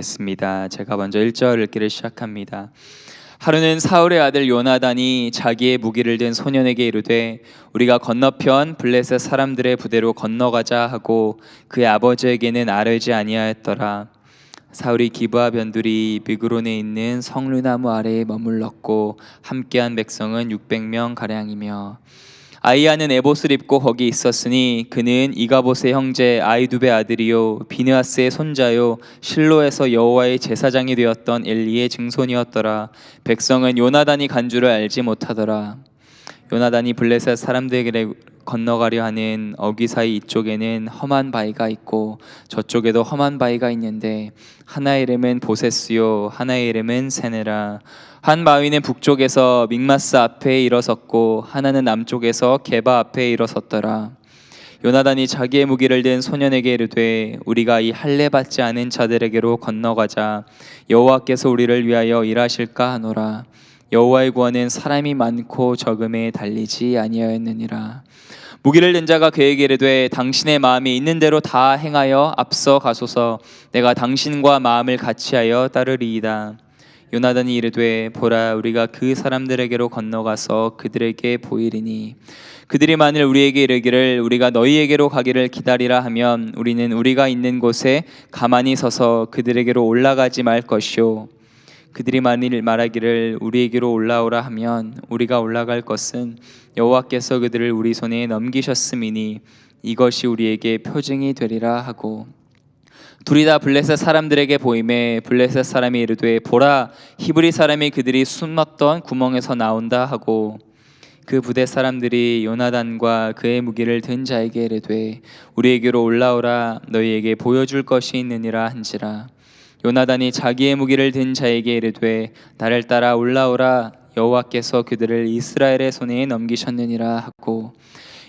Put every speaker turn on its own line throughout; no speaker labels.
습니다. 제가 먼저 1절 읽기를 시작합니다. 하루는 사울의 아들 요나단이 자기의 무기를 든 소년에게 이르되 우리가 건너편 블레셋 사람들의 부대로 건너가자 하고 그의 아버지에게는 아뢰지 아니하였더라. 사울이 기브아 변두리 미그론에 있는 성류나무 아래에 머물렀고 함께한 백성은 600명 가량이며 아이야는 에봇을 입고 거기 있었으니 그는 이가봇의 형제 아이두베 아들이요 비느하스의 손자요 실로에서 여호와의 제사장이 되었던 엘리의 증손이었더라. 백성은 요나단이 간 줄을 알지 못하더라. 요나단이 블레셋 사람들에게 건너가려 하는 어귀 사이 이쪽에는 험한 바위가 있고 저쪽에도 험한 바위가 있는데 하나의 이름은 보세스요 하나의 이름은 세네라. 한 바위는 북쪽에서 믹마스 앞에 일어섰고 하나는 남쪽에서 게바 앞에 일어섰더라. 요나단이 자기의 무기를 든 소년에게 이르되 우리가 이 할례 받지 않은 자들에게로 건너가자. 여호와께서 우리를 위하여 일하실까 하노라. 여호와의 구원은 사람이 많고 적음에 달리지 아니하였느니라. 무기를 든 자가 그에게 이르되 당신의 마음이 있는 대로 다 행하여 앞서 가소서. 내가 당신과 마음을 같이하여 따르리이다. 요나단이 이르되 보라 우리가 그 사람들에게로 건너가서 그들에게 보이리니 그들이 만일 우리에게 이르기를 우리가 너희에게로 가기를 기다리라 하면 우리는 우리가 있는 곳에 가만히 서서 그들에게로 올라가지 말 것이요 그들이 만일 말하기를 우리에게로 올라오라 하면 우리가 올라갈 것은 여호와께서 그들을 우리 손에 넘기셨음이니 이것이 우리에게 표징이 되리라 하고 둘이 다 블레셋 사람들에게 보이매 블레셋 사람이 이르되 보라 히브리 사람이 그들이 숨었던 구멍에서 나온다 하고 그 부대 사람들이 요나단과 그의 무기를 든 자에게 이르되 우리에게로 올라오라 너희에게 보여줄 것이 있느니라 한지라. 요나단이 자기의 무기를 든 자에게 이르되 나를 따라 올라오라 여호와께서 그들을 이스라엘의 손에 넘기셨느니라 하고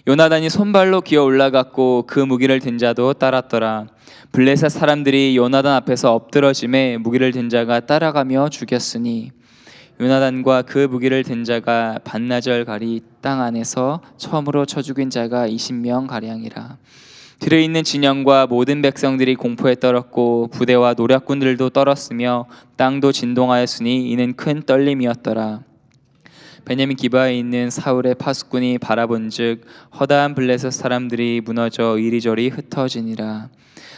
요나단이 손발로 기어 올라갔고 그 무기를 든 자도 따랐더라. 블레셋 사람들이 요나단 앞에서 엎드러짐에 무기를 든 자가 따라가며 죽였으니 요나단과 그 무기를 든 자가 반나절 가리 땅 안에서 처음으로 쳐 죽인 자가 20명 가량이라. 들에 있는 진영과 모든 백성들이 공포에 떨었고 부대와 노략군들도 떨었으며 땅도 진동하였으니 이는 큰 떨림이었더라. 베냐민 기바에 있는 사울의 파수꾼이 바라본즉 허다한 블레셋 사람들이 무너져 이리저리 흩어지니라.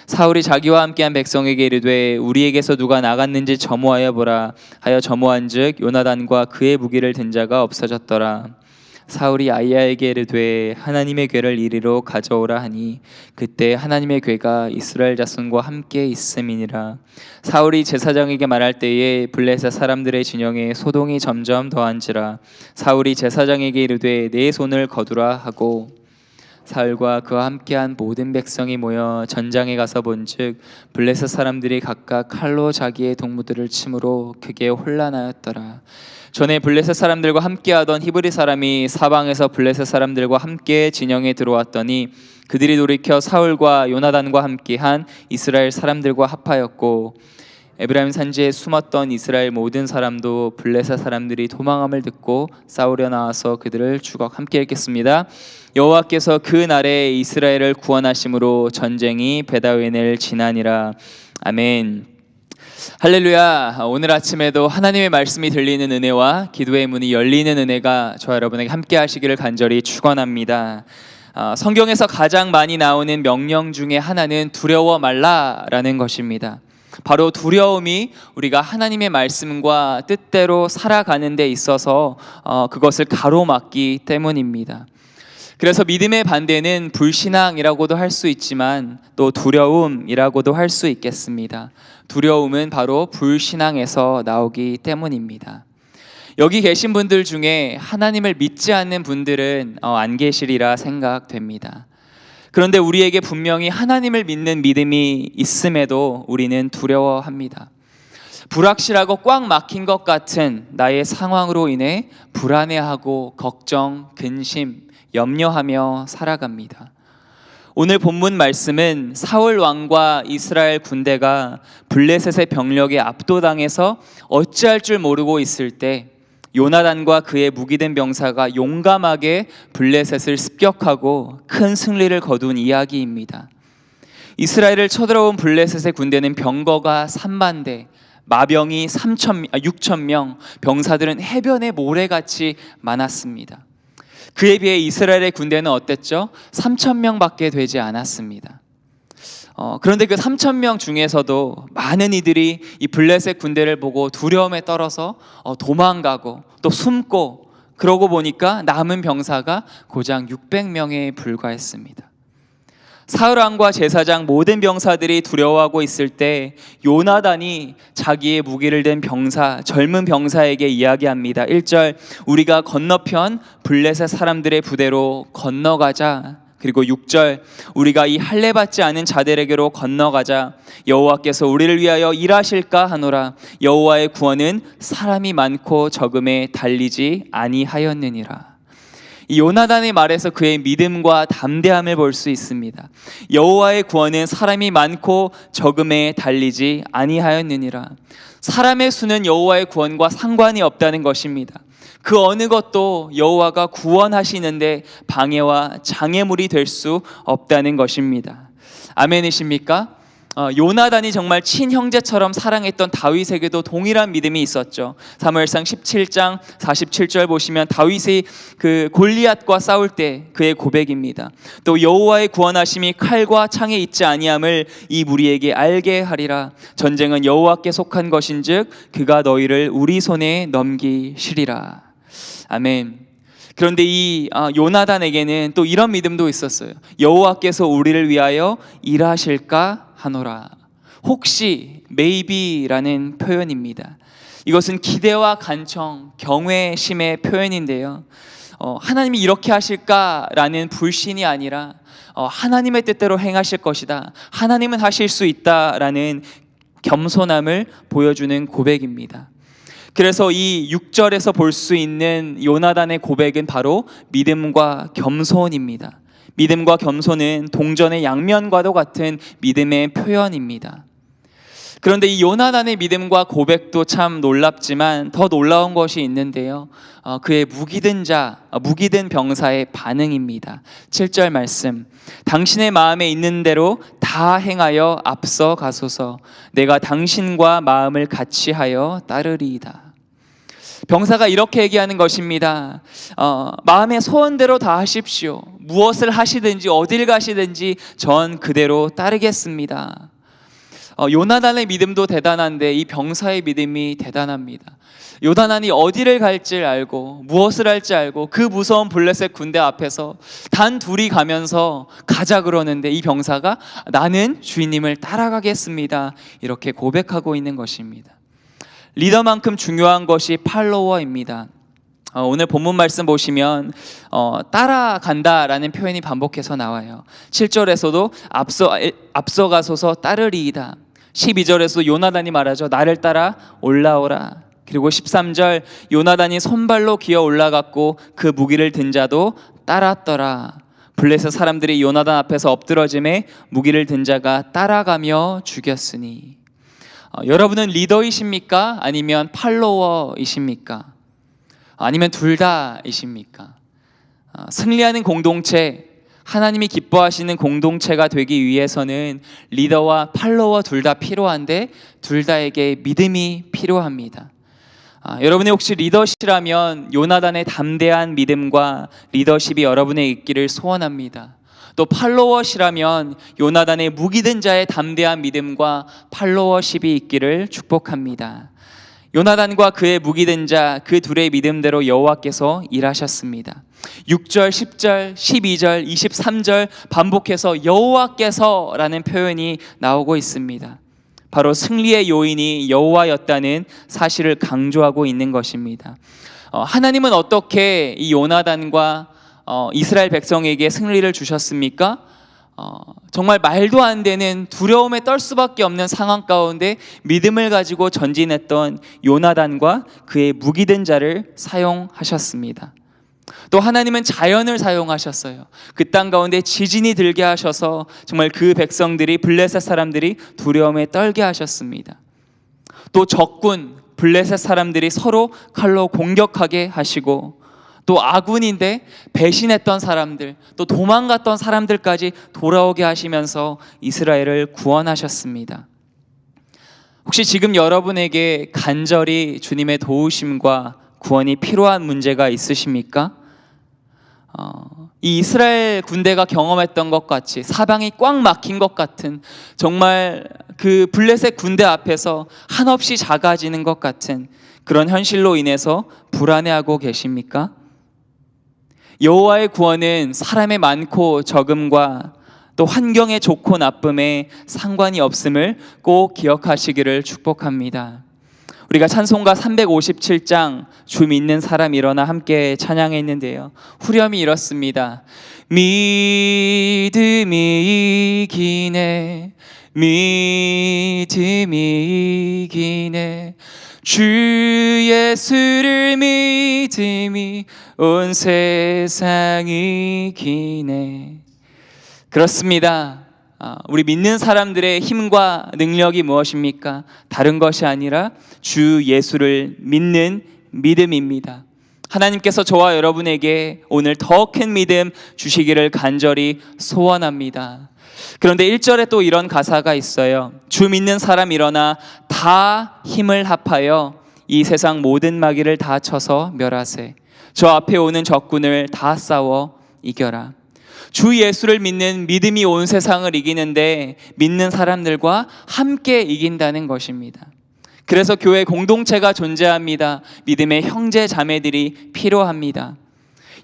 사울이 자기와 함께한 백성에게 이르되 우리에게서 누가 나갔는지 점호하여 보라 하여 점호한즉 요나단과 그의 무기를 든 자가 없어졌더라. 사울이 아이야에게 이르되 하나님의 궤를 이리로 가져오라 하니 그때 하나님의 궤가 이스라엘 자손과 함께 있음이니라. 사울이 제사장에게 말할 때에 블레셋 사람들의 진영에 소동이 점점 더한지라. 사울이 제사장에게 이르되 내 손을 거두라 하고 사울과 그와 함께한 모든 백성이 모여 전장에 가서 본즉 블레셋 사람들이 각각 칼로 자기의 동무들을 치므로 크게 혼란하였더라. 전에 블레셋 사람들과 함께하던 히브리 사람이 사방에서 블레셋 사람들과 함께 진영에 들어왔더니 그들이 돌이켜 사울과 요나단과 함께한 이스라엘 사람들과 합하였고 에브라임 산지에 숨었던 이스라엘 모든 사람도 블레셋 사람들이 도망함을 듣고 싸우려 나와서 그들을 죽어. 함께 읽겠습니다. 여호와께서 그 날에 이스라엘을 구원하심으로 전쟁이 베다웬을 지나니라. 아멘. 할렐루야. 오늘 아침에도 하나님의 말씀이 들리는 은혜와 기도의 문이 열리는 은혜가 저와 여러분에게 함께 하시기를 간절히 축원합니다. 성경에서 가장 많이 나오는 명령 중에 하나는 두려워 말라라는 것입니다. 바로 두려움이 우리가 하나님의 말씀과 뜻대로 살아가는 데 있어서 그것을 가로막기 때문입니다. 그래서 믿음의 반대는 불신앙이라고도 할 수 있지만 또 두려움이라고도 할 수 있겠습니다. 두려움은 바로 불신앙에서 나오기 때문입니다. 여기 계신 분들 중에 하나님을 믿지 않는 분들은 안 계시리라 생각됩니다. 그런데 우리에게 분명히 하나님을 믿는 믿음이 있음에도 우리는 두려워합니다. 불확실하고 꽉 막힌 것 같은 나의 상황으로 인해 불안해하고 걱정, 근심, 염려하며 살아갑니다. 오늘 본문 말씀은 사울 왕과 이스라엘 군대가 블레셋의 병력에 압도당해서 어찌할 줄 모르고 있을 때 요나단과 그의 무기된 병사가 용감하게 블레셋을 습격하고 큰 승리를 거둔 이야기입니다. 이스라엘을 쳐들어온 블레셋의 군대는 병거가 3만 대, 마병이 6천 명, 병사들은 해변의 모래같이 많았습니다. 그에 비해 이스라엘의 군대는 어땠죠? 3천 명밖에 되지 않았습니다. 그런데 그 3천 명 중에서도 많은 이들이 이 블레셋 군대를 보고 두려움에 떨어서 도망가고 또 숨고, 그러고 보니까 남은 병사가 고작 600명에 불과했습니다. 사울 왕과 제사장 모든 병사들이 두려워하고 있을 때 요나단이 자기의 무기를 든 젊은 병사에게 이야기합니다. 1절, 우리가 건너편 블레셋 사람들의 부대로 건너가자. 그리고 6절, 우리가 이 할례 받지 않은 자들에게로 건너가자. 여호와께서 우리를 위하여 일하실까 하노라. 여호와의 구원은 사람이 많고 적음에 달리지 아니하였느니라. 이 요나단의 말에서 그의 믿음과 담대함을 볼 수 있습니다. 여호와의 구원은 사람이 많고 적음에 달리지 아니하였느니라. 사람의 수는 여호와의 구원과 상관이 없다는 것입니다. 그 어느 것도 여호와가 구원하시는데 방해와 장애물이 될 수 없다는 것입니다. 아멘이십니까? 요나단이 정말 친형제처럼 사랑했던 다윗에게도 동일한 믿음이 있었죠. 사무엘상 17장 47절 보시면 다윗이 그 골리앗과 싸울 때 그의 고백입니다. 또 여호와의 구원하심이 칼과 창에 있지 아니함을 이 무리에게 알게 하리라. 전쟁은 여호와께 속한 것인즉 그가 너희를 우리 손에 넘기시리라. 아멘. 그런데 이 요나단에게는 또 이런 믿음도 있었어요. 여호와께서 우리를 위하여 일하실까 하노라. 혹시 maybe라는 표현입니다. 이것은 기대와 간청, 경외심의 표현인데요. 하나님이 이렇게 하실까라는 불신이 아니라 하나님의 뜻대로 행하실 것이다, 하나님은 하실 수 있다라는 겸손함을 보여주는 고백입니다. 그래서 이 6절에서 볼 수 있는 요나단의 고백은 바로 믿음과 겸손입니다. 믿음과 겸손은 동전의 양면과도 같은 믿음의 표현입니다. 그런데 이 요나단의 믿음과 고백도 참 놀랍지만 더 놀라운 것이 있는데요. 그의 무기든 병사의 반응입니다. 7절 말씀, 당신의 마음에 있는 대로 다 행하여 앞서 가소서. 내가 당신과 마음을 같이 하여 따르리이다. 병사가 이렇게 얘기하는 것입니다. 마음의 소원대로 다 하십시오. 무엇을 하시든지 어딜 가시든지 전 그대로 따르겠습니다. 요나단의 믿음도 대단한데 이 병사의 믿음이 대단합니다. 요나단이 어디를 갈지 알고 무엇을 할지 알고 그 무서운 블레셋 군대 앞에서 단 둘이 가면서 가자 그러는데 이 병사가 나는 주인님을 따라가겠습니다, 이렇게 고백하고 있는 것입니다. 리더만큼 중요한 것이 팔로워입니다. 오늘 본문 말씀 보시면 따라간다라는 표현이 반복해서 나와요. 7절에서도 앞서가소서 따르리이다. 12절에서 요나단이 말하죠. 나를 따라 올라오라. 그리고 13절, 요나단이 손발로 기어 올라갔고 그 무기를 든 자도 따랐더라. 블레셋 사람들이 요나단 앞에서 엎드러짐에 무기를 든 자가 따라가며 죽였으니. 여러분은 리더이십니까? 아니면 팔로워이십니까? 아니면 둘 다이십니까? 승리하는 공동체, 하나님이 기뻐하시는 공동체가 되기 위해서는 리더와 팔로워 둘 다 필요한데 둘 다에게 믿음이 필요합니다. 여러분이 혹시 리더시라면 요나단의 담대한 믿음과 리더십이 여러분의 있기를 소원합니다. 또 팔로워시라면 요나단의 무기든 자의 담대한 믿음과 팔로워십이 있기를 축복합니다. 요나단과 그의 무기든 자 그 둘의 믿음대로 여호와께서 일하셨습니다. 6절, 10절, 12절, 23절 반복해서 여호와께서라는 표현이 나오고 있습니다. 바로 승리의 요인이 여호와였다는 사실을 강조하고 있는 것입니다. 하나님은 어떻게 이 요나단과 이스라엘 백성에게 승리를 주셨습니까? 정말 말도 안 되는 두려움에 떨 수밖에 없는 상황 가운데 믿음을 가지고 전진했던 요나단과 그의 무기든 자를 사용하셨습니다. 또 하나님은 자연을 사용하셨어요. 그 땅 가운데 지진이 들게 하셔서 정말 그 백성들이, 블레셋 사람들이 두려움에 떨게 하셨습니다. 또 적군 블레셋 사람들이 서로 칼로 공격하게 하시고, 또 아군인데 배신했던 사람들, 또 도망갔던 사람들까지 돌아오게 하시면서 이스라엘을 구원하셨습니다. 혹시 지금 여러분에게 간절히 주님의 도우심과 구원이 필요한 문제가 있으십니까? 이 이스라엘 군대가 경험했던 것 같이 사방이 꽉 막힌 것 같은, 정말 그 블레셋 군대 앞에서 한없이 작아지는 것 같은 그런 현실로 인해서 불안해하고 계십니까? 여호와의 구원은 사람의 많고 적음과 또 환경의 좋고 나쁨에 상관이 없음을 꼭 기억하시기를 축복합니다. 우리가 찬송가 357장 주 믿는 사람 일어나 함께 찬양했는데요, 후렴이 이렇습니다. 믿음이 이기네, 믿음이 이기네, 주 예수를 믿음이 온 세상이 이기네. 그렇습니다. 우리 믿는 사람들의 힘과 능력이 무엇입니까? 다른 것이 아니라 주 예수를 믿는 믿음입니다. 하나님께서 저와 여러분에게 오늘 더 큰 믿음 주시기를 간절히 소원합니다. 그런데 1절에 또 이런 가사가 있어요. 주 믿는 사람 일어나 다 힘을 합하여 이 세상 모든 마귀를 다 쳐서 멸하세. 저 앞에 오는 적군을 다 싸워 이겨라. 주 예수를 믿는 믿음이 온 세상을 이기는데 믿는 사람들과 함께 이긴다는 것입니다. 그래서 교회 공동체가 존재합니다. 믿음의 형제 자매들이 필요합니다.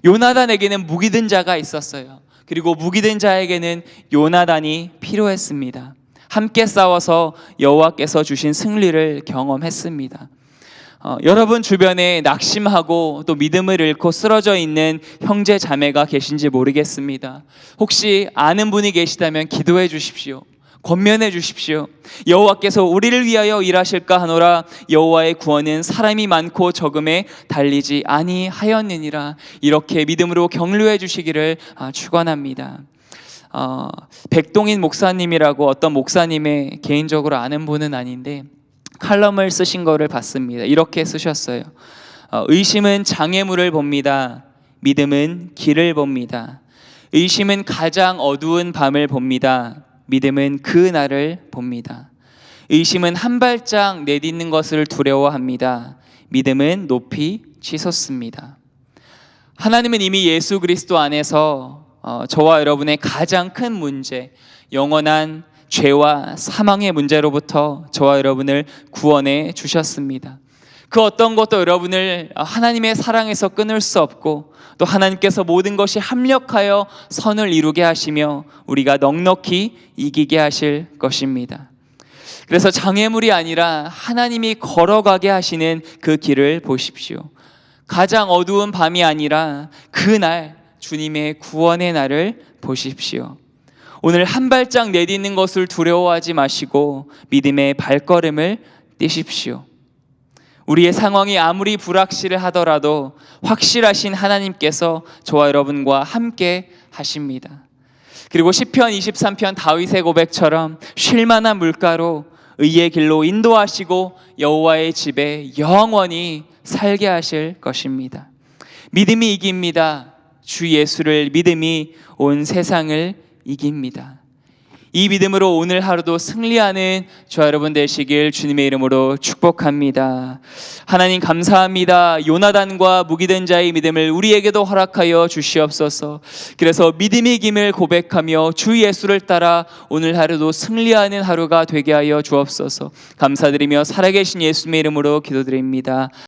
요나단에게는 무기든 자가 있었어요. 그리고 무기든 자에게는 요나단이 필요했습니다. 함께 싸워서 여호와께서 주신 승리를 경험했습니다. 여러분 주변에 낙심하고 또 믿음을 잃고 쓰러져 있는 형제 자매가 계신지 모르겠습니다. 혹시 아는 분이 계시다면 기도해 주십시오. 권면해 주십시오. 여호와께서 우리를 위하여 일하실까 하노라. 여호와의 구원은 사람이 많고 적음에 달리지 아니하였느니라. 이렇게 믿음으로 격려해 주시기를 축원합니다. 백동인 목사님이라고 어떤 목사님의 개인적으로 아는 분은 아닌데 칼럼을 쓰신 거를 봤습니다. 이렇게 쓰셨어요. 의심은 장애물을 봅니다. 믿음은 길을 봅니다. 의심은 가장 어두운 밤을 봅니다. 믿음은 그 날을 봅니다. 의심은 한 발짝 내딛는 것을 두려워합니다. 믿음은 높이 치솟습니다. 하나님은 이미 예수 그리스도 안에서 저와 여러분의 가장 큰 문제, 영원한 죄와 사망의 문제로부터 저와 여러분을 구원해 주셨습니다. 그 어떤 것도 여러분을 하나님의 사랑에서 끊을 수 없고, 또 하나님께서 모든 것이 합력하여 선을 이루게 하시며 우리가 넉넉히 이기게 하실 것입니다. 그래서 장애물이 아니라 하나님이 걸어가게 하시는 그 길을 보십시오. 가장 어두운 밤이 아니라 그날 주님의 구원의 날을 보십시오. 오늘 한 발짝 내딛는 것을 두려워하지 마시고 믿음의 발걸음을 떼십시오. 우리의 상황이 아무리 불확실하더라도 확실하신 하나님께서 저와 여러분과 함께 하십니다. 그리고 시편 23편 다윗의 고백처럼 쉴만한 물가로 의의 길로 인도하시고 여호와의 집에 영원히 살게 하실 것입니다. 믿음이 이깁니다. 주 예수를 믿음이 온 세상을 이깁니다. 이 믿음으로 오늘 하루도 승리하는 저와 여러분 되시길 주님의 이름으로 축복합니다. 하나님 감사합니다. 요나단과 무기된 자의 믿음을 우리에게도 허락하여 주시옵소서. 그래서 믿음이 이김을 고백하며 주 예수를 따라 오늘 하루도 승리하는 하루가 되게 하여 주옵소서. 감사드리며 살아계신 예수님의 이름으로 기도드립니다.